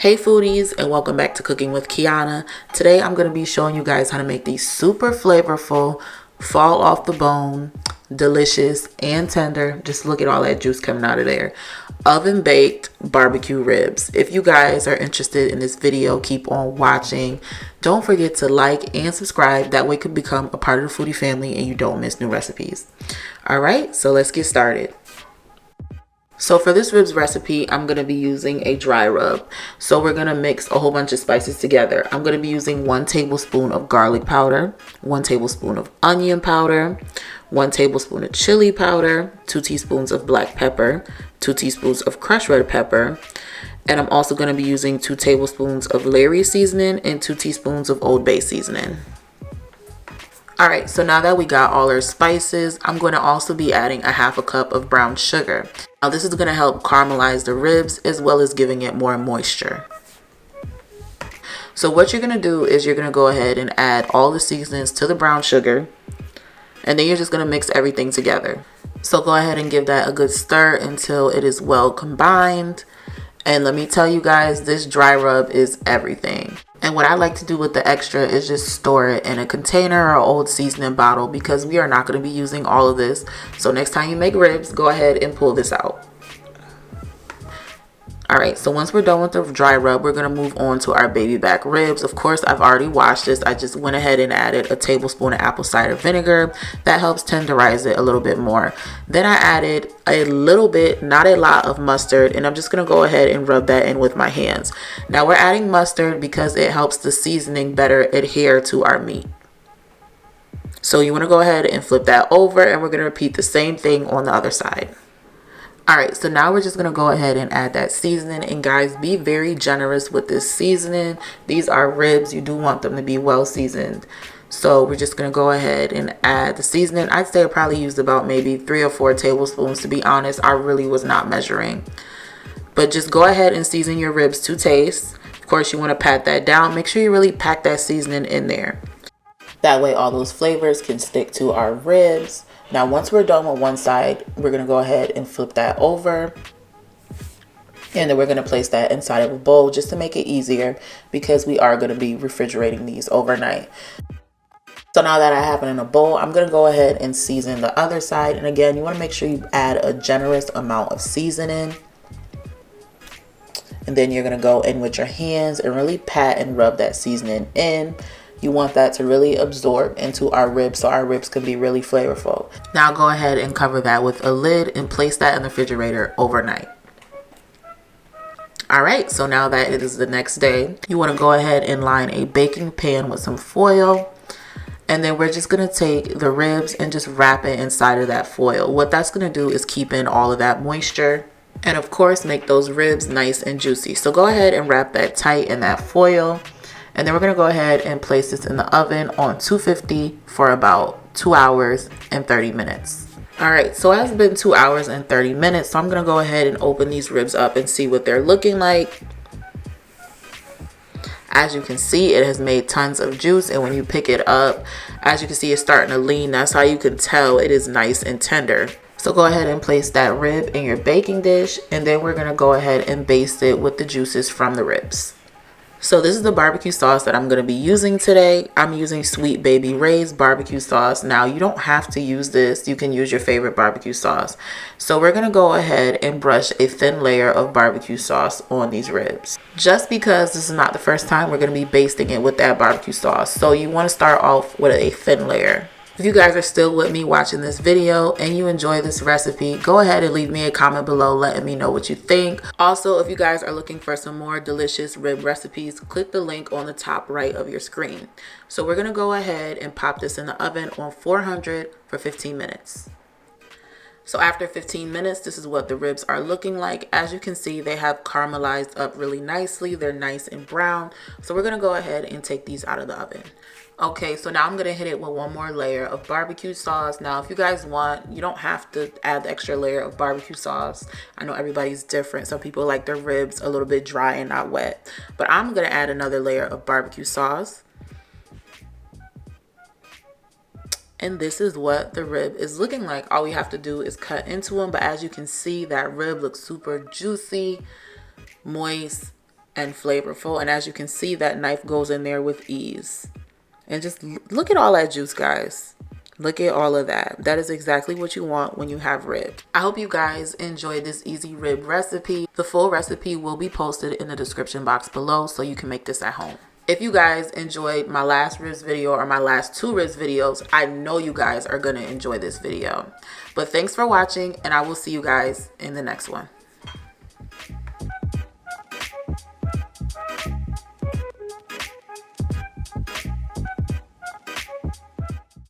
Hey foodies, and welcome back to Cooking with Kiana. Today I'm going to be showing you guys how to make these super flavorful, fall off the bone, delicious and tender, just look at all that juice coming out of there, oven baked barbecue ribs. If you guys are interested in this video, keep on watching. Don't forget to like and subscribe, that way you can become a part of the foodie family and you don't miss new recipes. Alright, so let's get started. So for this ribs recipe, I'm going to be using a dry rub. So we're going to mix a whole bunch of spices together. I'm going to be using 1 tablespoon of garlic powder, 1 tablespoon of onion powder, 1 tablespoon of chili powder, 2 teaspoons of black pepper, 2 teaspoons of crushed red pepper, and I'm also going to be using 2 tablespoons of Lawrys seasoning and 2 teaspoons of Old Bay seasoning. Alright, so now that we got all our spices, I'm going to also be adding a half a cup of brown sugar. Now this is going to help caramelize the ribs as well as giving it more moisture. So what you're going to do is you're going to go ahead and add all the seasonings to the brown sugar, and then you're just going to mix everything together. So go ahead and give that a good stir until it is well combined. And let me tell you guys, this dry rub is everything. And what I like to do with the extra is just store it in a container or old seasoning bottle, because we are not going to be using all of this. So next time you make ribs, go ahead and pull this out. Alright, so once we're done with the dry rub, we're going to move on to our baby back ribs. Of course, I've already washed this. I just went ahead and added a tablespoon of apple cider vinegar. That helps tenderize it a little bit more. Then I added a little bit, not a lot, of mustard, and I'm just going to go ahead and rub that in with my hands. Now we're adding mustard because it helps the seasoning better adhere to our meat. So you want to go ahead and flip that over, and we're going to repeat the same thing on the other side. Alright, so now we're just going to go ahead and add that seasoning. And guys, be very generous with this seasoning. These are ribs. You do want them to be well seasoned. So we're just going to go ahead and add the seasoning. I'd say I probably used about maybe 3 or 4 tablespoons, to be honest. I really was not measuring. But just go ahead and season your ribs to taste. Of course, you want to pat that down. Make sure you really pack that seasoning in there. That way all those flavors can stick to our ribs. Now once we're done with one side, we're going to go ahead and flip that over. And then we're going to place that inside of a bowl just to make it easier, because we are going to be refrigerating these overnight. So now that I have it in a bowl, I'm going to go ahead and season the other side. And again, you want to make sure you add a generous amount of seasoning. And then you're going to go in with your hands and really pat and rub that seasoning in. You want that to really absorb into our ribs so our ribs can be really flavorful. Now go ahead and cover that with a lid and place that in the refrigerator overnight. Alright, so now that it is the next day, you want to go ahead and line a baking pan with some foil. And then we're just going to take the ribs and just wrap it inside of that foil. What that's going to do is keep in all of that moisture. And of course, make those ribs nice and juicy. So go ahead and wrap that tight in that foil. And then we're going to go ahead and place this in the oven on 250 for about 2 hours and 30 minutes. Alright, so it's been 2 hours and 30 minutes. So I'm going to go ahead and open these ribs up and see what they're looking like. As you can see, it has made tons of juice. And when you pick it up, as you can see, it's starting to lean. That's how you can tell it is nice and tender. So go ahead and place that rib in your baking dish. And then we're going to go ahead and baste it with the juices from the ribs. So this is the barbecue sauce that I'm going to be using today. I'm using Sweet Baby Ray's barbecue sauce. Now you don't have to use this. You can use your favorite barbecue sauce. So we're going to go ahead and brush a thin layer of barbecue sauce on these ribs. Just because this is not the first time we're going to be basting it with that barbecue sauce. So you want to start off with a thin layer. If you guys are still with me watching this video and you enjoy this recipe, go ahead and leave me a comment below letting me know what you think. Also, if you guys are looking for some more delicious rib recipes, click the link on the top right of your screen. So we're going to go ahead and pop this in the oven on 400 for 15 minutes. So after 15 minutes, this is what the ribs are looking like. As you can see, they have caramelized up really nicely. They're nice and brown. So we're going to go ahead and take these out of the oven. Okay, so now I'm going to hit it with one more layer of barbecue sauce. Now, if you guys want, you don't have to add the extra layer of barbecue sauce. I know everybody's different. Some people like their ribs a little bit dry and not wet. But I'm going to add another layer of barbecue sauce. And this is what the rib is looking like. All we have to do is cut into them. But as you can see, that rib looks super juicy, moist, and flavorful. And as you can see, that knife goes in there with ease. And just look at all that juice, guys. Look at all of that. That is exactly what you want when you have rib. I hope you guys enjoyed this easy rib recipe. The full recipe will be posted in the description box below so you can make this at home. If you guys enjoyed my last ribs video or my last 2 ribs videos, I know you guys are going to enjoy this video. But thanks for watching, and I will see you guys in the next one.